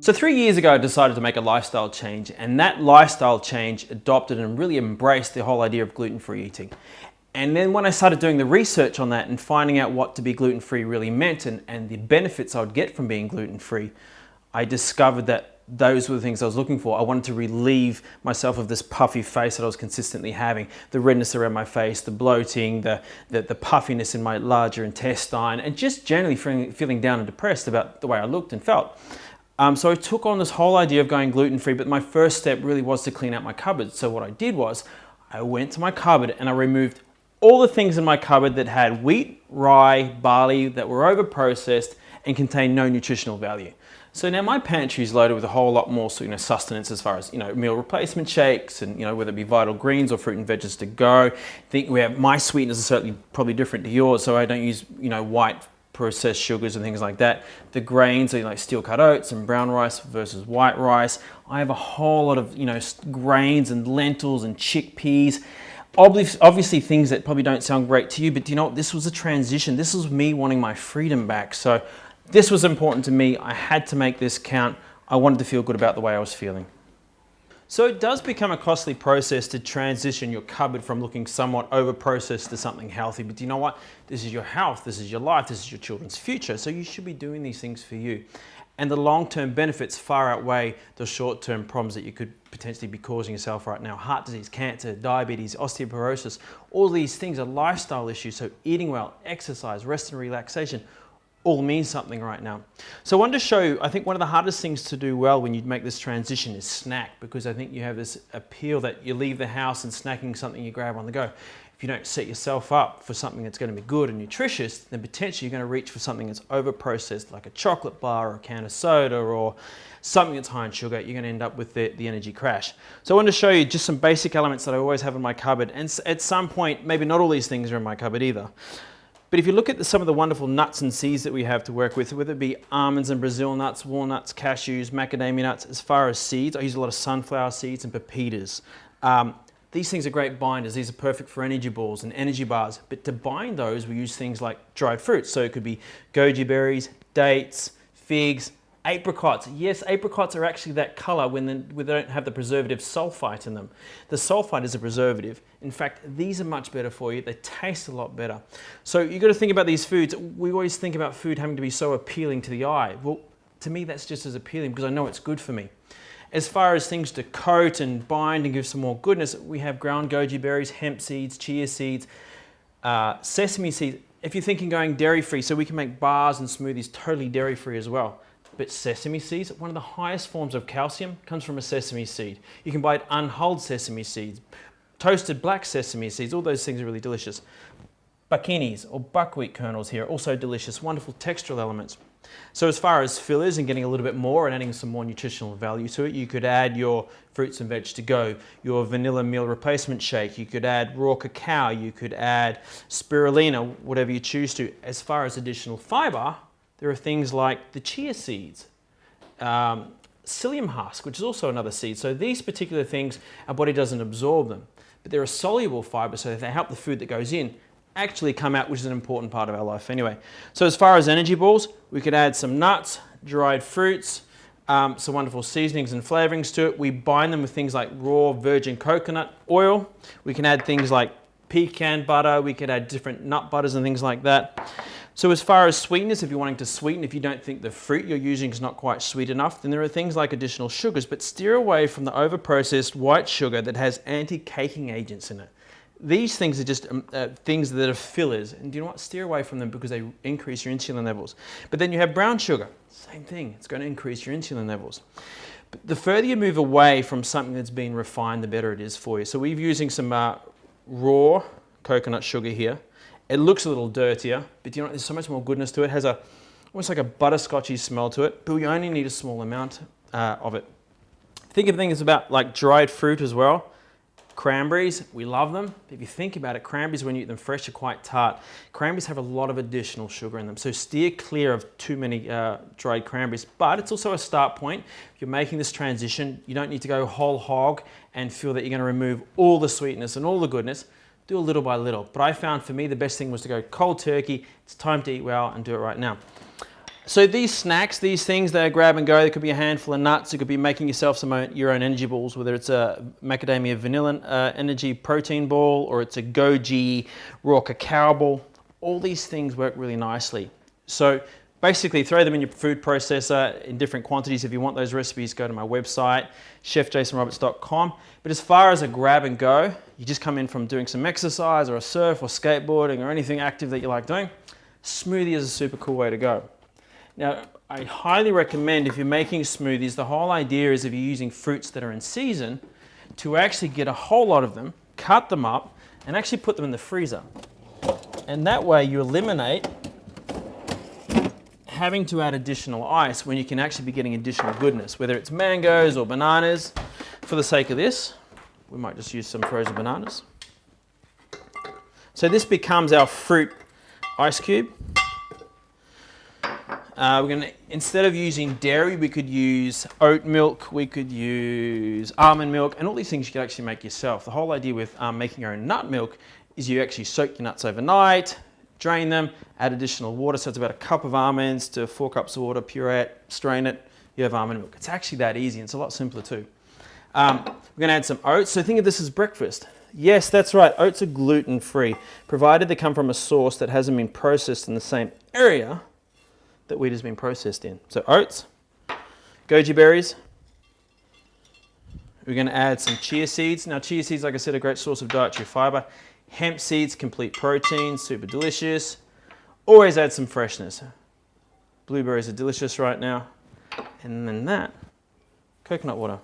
So 3 years ago, I decided to make a lifestyle change, and that lifestyle change adopted and really embraced the whole idea of gluten-free eating. And then when I started doing the research on that and finding out what to be gluten-free really meant and the benefits I would get from being gluten-free, I discovered that those were the things I was looking for. I wanted to relieve myself of this puffy face that I was consistently having, the redness around my face, the bloating, the puffiness in my larger intestine, and just generally feeling down and depressed about the way I looked and felt. So I took on this whole idea of going gluten-free, but my first step really was to clean out my cupboard. So what I did was I went to my cupboard and I removed all the things in my cupboard that had wheat, rye, barley that were over-processed and contained no nutritional value. So now my pantry is loaded with a whole lot more sustenance as far as meal replacement shakes and whether it be vital greens or fruit and veggies to go. My sweeteners are certainly probably different to yours, so I don't use white processed sugars and things like that. The grains are like steel cut oats and brown rice versus white rice. I have a whole lot of grains and lentils and chickpeas. Obviously things that probably don't sound great to you, but this was a transition. This was me wanting my freedom back. So this was important to me. I had to make this count. I wanted to feel good about the way I was feeling. So it does become a costly process to transition your cupboard from looking somewhat over-processed to something healthy. But you know what? This is your health, this is your life, this is your children's future. So you should be doing these things for you. And the long-term benefits far outweigh the short-term problems that you could potentially be causing yourself right now. Heart disease, cancer, diabetes, osteoporosis, all these things are lifestyle issues. So eating well, exercise, rest and relaxation, all means something right now. So I wanted to show you, I think one of the hardest things to do well when you make this transition is snack, because I think you have this appeal that you leave the house and snacking something you grab on the go. If you don't set yourself up for something that's going to be good and nutritious, then potentially you're going to reach for something that's over-processed, like a chocolate bar or a can of soda or something that's high in sugar. You're going to end up with the energy crash. So I wanted to show you just some basic elements that I always have in my cupboard, and at some point, maybe not all these things are in my cupboard either. But if you look at some of the wonderful nuts and seeds that we have to work with, whether it be almonds and Brazil nuts, walnuts, cashews, macadamia nuts, as far as seeds, I use a lot of sunflower seeds and pepitas. These things are great binders. These are perfect for energy balls and energy bars. But to bind those, we use things like dried fruits. So it could be goji berries, dates, figs, apricots. Yes, apricots are actually that color when they don't have the preservative sulfite in them. The sulfite is a preservative. In fact, these are much better for you. They taste a lot better. So you've got to think about these foods. We always think about food having to be so appealing to the eye. Well, to me, that's just as appealing because I know it's good for me. As far as things to coat and bind and give some more goodness, we have ground goji berries, hemp seeds, chia seeds, sesame seeds. If you're thinking going dairy-free, so we can make bars and smoothies totally dairy-free as well. But sesame seeds, one of the highest forms of calcium comes from a sesame seed. You can buy unhulled sesame seeds, toasted black sesame seeds, all those things are really delicious. Buckinis or buckwheat kernels here, also delicious, wonderful textural elements. So as far as fillers and getting a little bit more and adding some more nutritional value to it, you could add your fruits and veg to go, your vanilla meal replacement shake, you could add raw cacao, you could add spirulina, whatever you choose to. As far as additional fiber, there are things like the chia seeds, psyllium husk, which is also another seed. So these particular things, our body doesn't absorb them, but they're a soluble fiber, so they help the food that goes in actually come out, which is an important part of our life anyway. So as far as energy balls, we could add some nuts, dried fruits, some wonderful seasonings and flavorings to it. We bind them with things like raw virgin coconut oil. We can add things like pecan butter. We could add different nut butters and things like that. So as far as sweetness, if you're wanting to sweeten, if you don't think the fruit you're using is not quite sweet enough, then there are things like additional sugars, but steer away from the over-processed white sugar that has anti-caking agents in it. These things are just things that are fillers, and do you know what? Steer away from them because they increase your insulin levels. But then you have brown sugar, same thing, it's going to increase your insulin levels. But the further you move away from something that's been refined, the better it is for you. So we're using some raw coconut sugar here. It looks a little dirtier, but you know, there's so much more goodness to it. It has almost like a butterscotchy smell to it, but we only need a small amount of it. Think of things about like dried fruit as well. Cranberries, we love them. If you think about it, cranberries when you eat them fresh are quite tart. Cranberries have a lot of additional sugar in them, so steer clear of too many dried cranberries. But it's also a start point. If you're making this transition, you don't need to go whole hog and feel that you're going to remove all the sweetness and all the goodness. Do a little by little. But I found for me the best thing was to go cold turkey. It's time to eat well and do it right now. So these snacks, these things, they're grab and go. There could be a handful of nuts. It could be making yourself your own energy balls, whether it's a macadamia vanilla energy protein ball or it's a goji raw cacao ball. All these things work really nicely. So basically throw them in your food processor in different quantities. If you want those recipes, go to my website, chefjasonroberts.com. But as far as a grab and go, you just come in from doing some exercise or a surf or skateboarding or anything active that you like doing, smoothie is a super cool way to go. Now, I highly recommend if you're making smoothies, the whole idea is if you're using fruits that are in season, to actually get a whole lot of them, cut them up, and actually put them in the freezer. And that way you eliminate having to add additional ice when you can actually be getting additional goodness, whether it's mangoes or bananas. For the sake of this, we might just use some frozen bananas. So this becomes our fruit ice cube. Instead of using dairy, we could use oat milk, we could use almond milk, and all these things you could actually make yourself. The whole idea with making your own nut milk is you actually soak your nuts overnight, drain them, add additional water. So it's about a cup of almonds to 4 cups of water, puree it, strain it, you have almond milk. It's actually that easy, and it's a lot simpler too. We're going to add some oats. So think of this as breakfast. Yes, that's right. Oats are gluten-free, provided they come from a source that hasn't been processed in the same area that wheat has been processed in. So oats, goji berries. We're going to add some chia seeds. Now chia seeds, like I said, are a great source of dietary fiber. Hemp seeds, complete protein, super delicious. Always add some freshness. Blueberries are delicious right now. And then that, coconut water.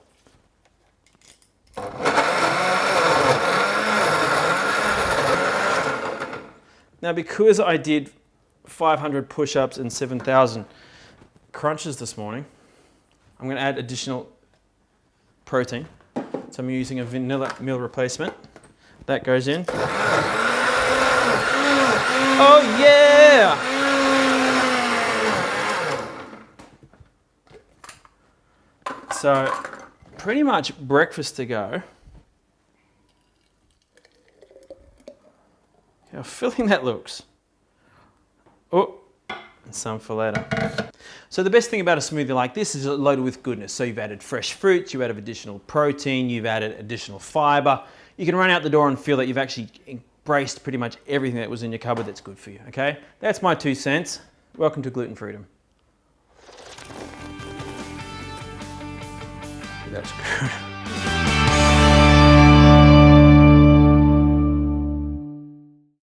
Now because I did 500 push-ups and 7,000 crunches this morning, I'm going to add additional protein. So I'm using a vanilla meal replacement. That goes in. Oh yeah! So pretty much breakfast to go. How filling that looks. Oh, and some for later. So the best thing about a smoothie like this is it's loaded with goodness. So you've added fresh fruits, you've added additional protein, you've added additional fiber. You can run out the door and feel that you've actually embraced pretty much everything that was in your cupboard that's good for you, okay? That's my 2 cents. Welcome to Gluten Freedom. That's good.